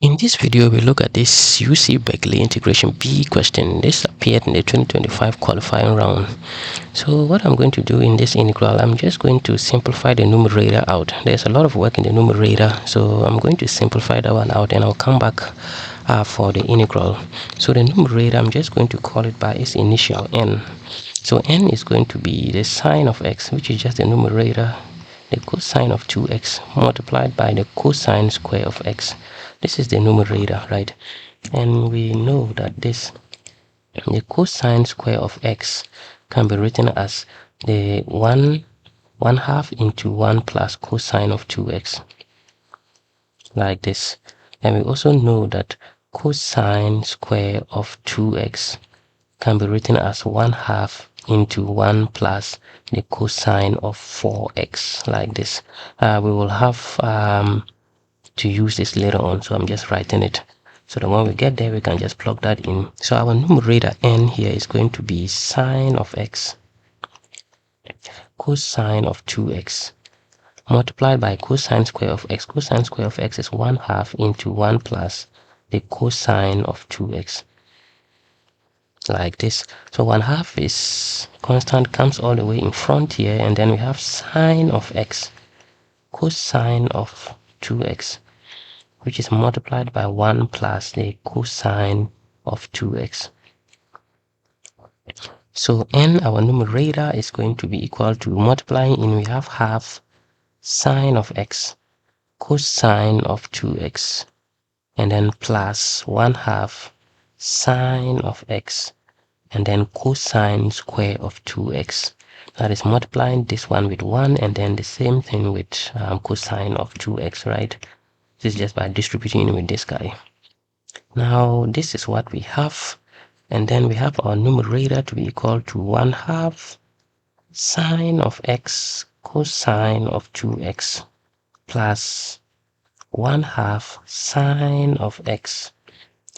In this video, we look at this UC Berkeley Integration Bee question. This appeared in the 2025 qualifying round. So what I'm going to do in this integral, I'm just going to simplify the numerator out. There's a lot of work in the numerator, so I'm going to simplify that one out and I'll come back for the integral. So the numerator, I'm just going to call it by its initial n. So n is going to be the sine of x, which is just the numerator, the cosine of 2x multiplied by the cosine square of x. This is the numerator, right? And we know that the cosine square of x can be written as the 1/2 into 1 plus cosine of 2x, like this. And we also know that cosine square of 2x can be written as 1/2 into 1 plus the cosine of 4x, like this. We will have to use this later on, so I'm just writing it so that when we get there we can just plug that in. So our numerator n here is going to be sine of x cosine of 2x multiplied by cosine square of x. Cosine square of x is 1/2 into 1 plus the cosine of 2x, like this. So 1/2 is constant, comes all the way in front here, and then we have sine of x cosine of 2x, which is multiplied by 1 plus the cosine of 2x. So n, our numerator, is going to be equal to, multiplying in, we have half sine of x cosine of 2x, and then plus 1/2 sine of x, and then cosine square of 2x. That is multiplying this one with 1, and then the same thing with cosine of 2x, right? This is just by distributing with this guy. Now this is what we have, and then we have our numerator to be equal to 1/2 sine of x cosine of 2x plus 1/2 sine of x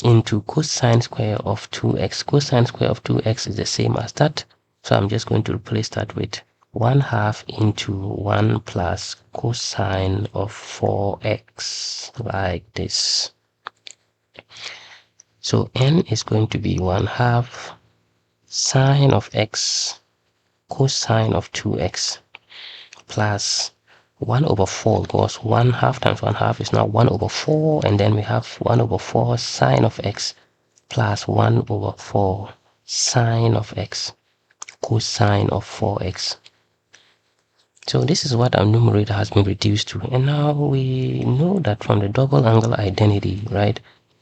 into cosine square of 2x. Cosine square of 2x is the same as that, so I'm just going to replace that with 1/2 into 1 plus cosine of 4x, like this. So n is going to be 1/2 sine of x cosine of 2x plus 1/4, because 1/2 times 1/2 is now 1/4, and then we have 1/4 sine of x plus 1/4 sine of x cosine of 4x. So this is what our numerator has been reduced to. And now we know that from the double angle identity, right?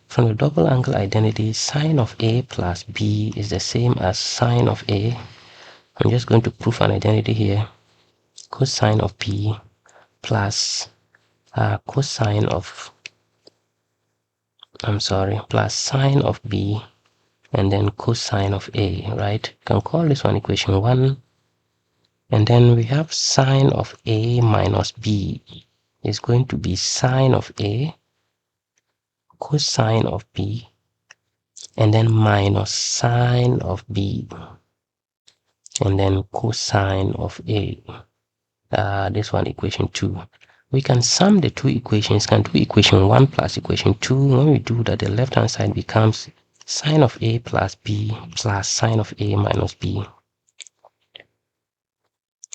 From the double angle identity, sine of a plus b is the same as sine of a. I'm just going to prove an identity here. Cosine of b plus cosine of, plus sine of b, and then cosine of a, right? You can call this one equation 1. And then we have sine of a minus b is going to be sine of a cosine of b, and then minus sine of b, and then cosine of a. This one equation 2. We can sum the two equations, can do equation 1 plus equation 2. When we do that, the left hand side becomes sine of a plus b plus sine of a minus b,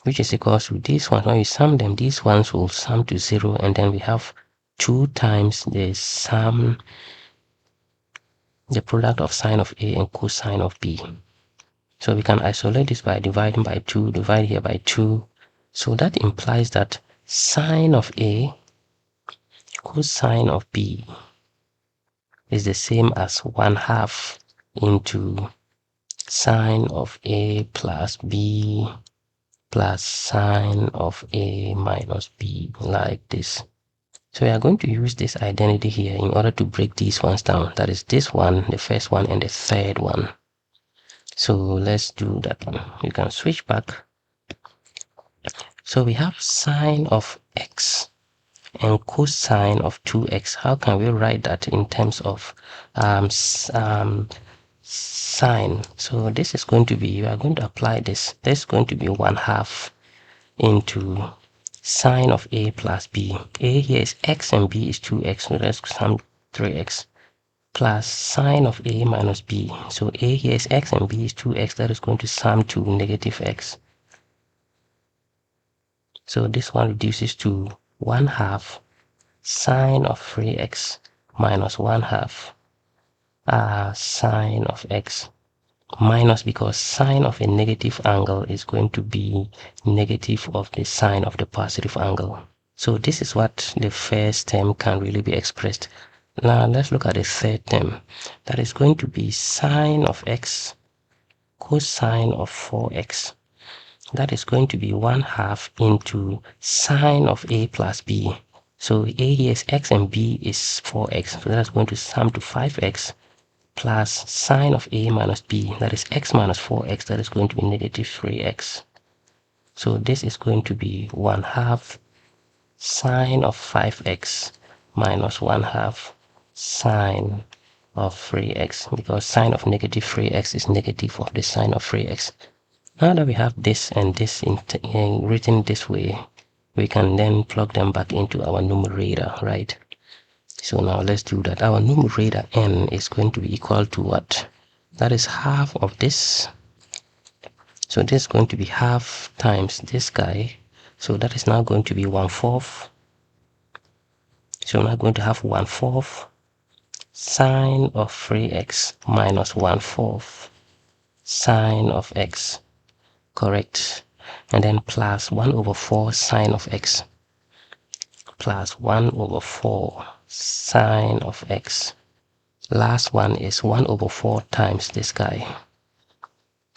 which is equal to this one. When we sum them, these ones will sum to 0, and then we have 2 times the sum, the product of sine of a and cosine of b. So we can isolate this by dividing by 2, divide here by 2. So that implies that sine of a cosine of b is the same as 1/2 into sine of a plus b plus sine of a minus b, like this. So we are going to use this identity here in order to break these ones down. That is this one, the first one, and the third one. So let's do that one. You can switch back. So we have sine of x and cosine of 2x. How can we write that in terms of sine? So this is going to be, we are going to apply this. This is going to be 1/2 into sine of a plus b. A here is x and b is 2x. So let's sum 3x plus sine of a minus b. So a here is x and b is 2x. That is going to sum to negative x. So this one reduces to 1/2 sine of 3x minus 1/2 sine of x minus, because sine of a negative angle is going to be negative of the sine of the positive angle. So this is what the first term can really be expressed. Now let's look at the third term. That is going to be sine of x cosine of 4x. That is going to be 1/2 into sine of a plus b. So a here is x and b is 4x. So that's going to sum to 5x plus sine of a minus b. That is x minus 4x. That is going to be negative 3x. So this is going to be 1/2 sine of 5x minus 1/2 sine of 3x, because sine of negative 3x is negative of the sine of 3x. Now that we have this and this written this way, we can then plug them back into our numerator, right? So now let's do that. Our numerator n is going to be equal to what? That is half of this. So this is going to be half times this guy. So that is now going to be 1/4. So we're now going to have 1/4 sine of 3x minus 1/4 sine of x, correct? And then plus 1/4 sine of x plus 1/4 sine of x. Last one is 1/4 times this guy.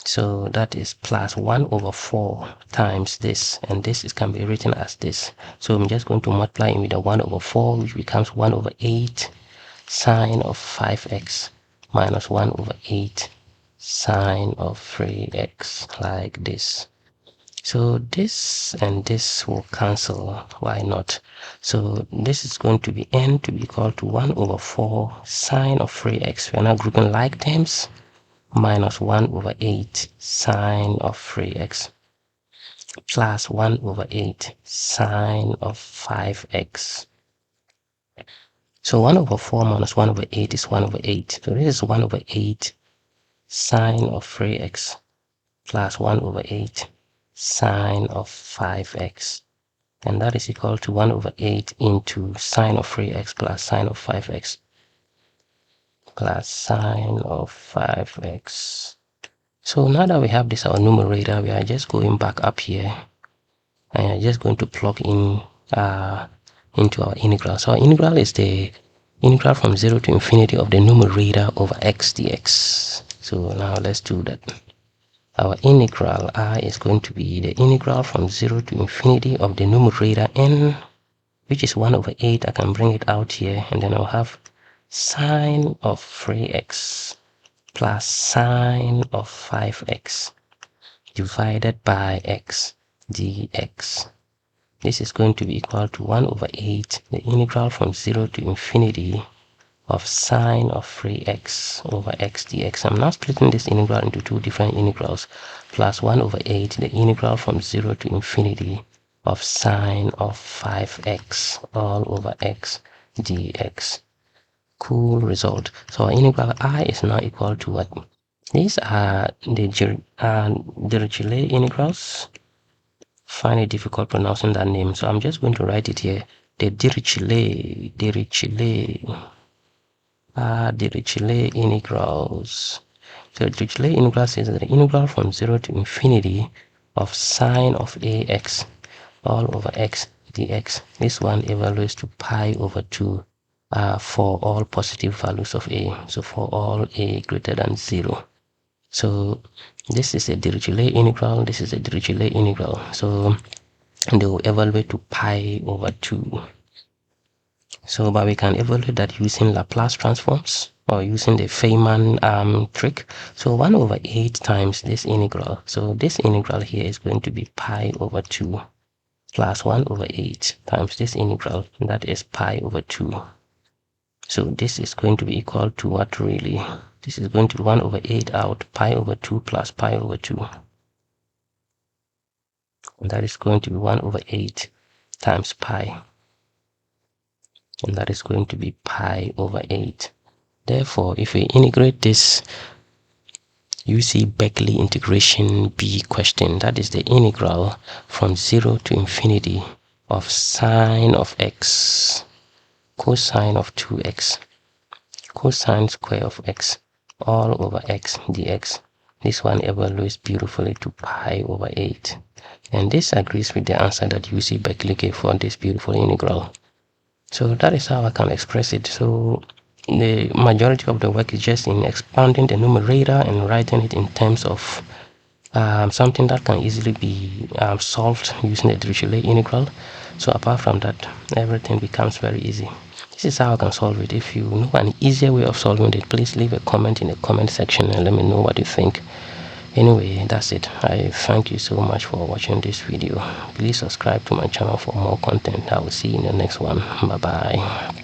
So that is plus 1/4 times this, and this can be written as this. So I'm just going to multiply it with the 1/4, which becomes 1/8 sine of 5x minus 1/8 sine of 3x, like this. So this and this will cancel. Why not? So this is going to be n to be equal to 1/4 sine of 3x. We are now grouping like terms, minus 1/8 sine of 3x plus 1/8 sine of 5x. So 1/4 minus 1/8 is 1/8. So this is 1/8 sine of 3x plus 1/8 sine of 5x. And that is equal to 1/8 into sine of 3x plus sine of 5x plus sine of 5x. So now that we have this, our numerator, we are just going back up here and we are just going to plug in into our integral. So our integral is the integral from 0 to infinity of the numerator over x dx. So now let's do that. Our integral I is going to be the integral from 0 to infinity of the numerator n, which is 1/8. I can bring it out here, and then I'll have sine of 3x plus sine of 5x divided by x dx. This is going to be equal to 1/8, the integral from 0 to infinity of sine of 3x over x dx. I'm now splitting this integral into two different integrals, plus 1/8, the integral from 0 to infinity of sine of 5x all over x dx. Cool result. So our integral I is now equal to what? These are the Dirichlet integrals. Find it difficult pronouncing that name, so I'm just going to write it here. The Dirichlet integrals. So the Dirichlet integrals is the integral from 0 to infinity of sine of ax all over x dx. This one evaluates to pi over 2 for all positive values of a. So for all a greater than 0. So this is a Dirichlet integral, this is a Dirichlet integral. So they will evaluate to pi over 2. So but we can evaluate that using Laplace transforms or using the Feynman trick. So 1/8 times this integral. So this integral here is going to be pi over 2 plus 1/8 times this integral, and that is pi over 2. So this is going to be equal to what really? This is going to be 1/8 out, pi over 2 plus pi over 2. And that is going to be 1/8 times pi. and that is going to be pi over 8. Therefore, if we integrate this UC Berkeley Integration Bee question, that is the integral from 0 to infinity of sine of x, cosine of 2x, cosine square of x, all over x dx. This one evaluates beautifully to pi over 8. And this agrees with the answer that UC Berkeley gave for this beautiful integral. So that is how I can express it. So the majority of the work is just in expanding the numerator and writing it in terms of something that can easily be solved using the Dirichlet integral. So apart from that, everything becomes very easy. This is how I can solve it. If you know an easier way of solving it, please leave a comment in the comment section and let me know what you think. Anyway, that's it. I thank you so much for watching this video. Please subscribe to my channel for more content. I will see you in the next one. Bye bye.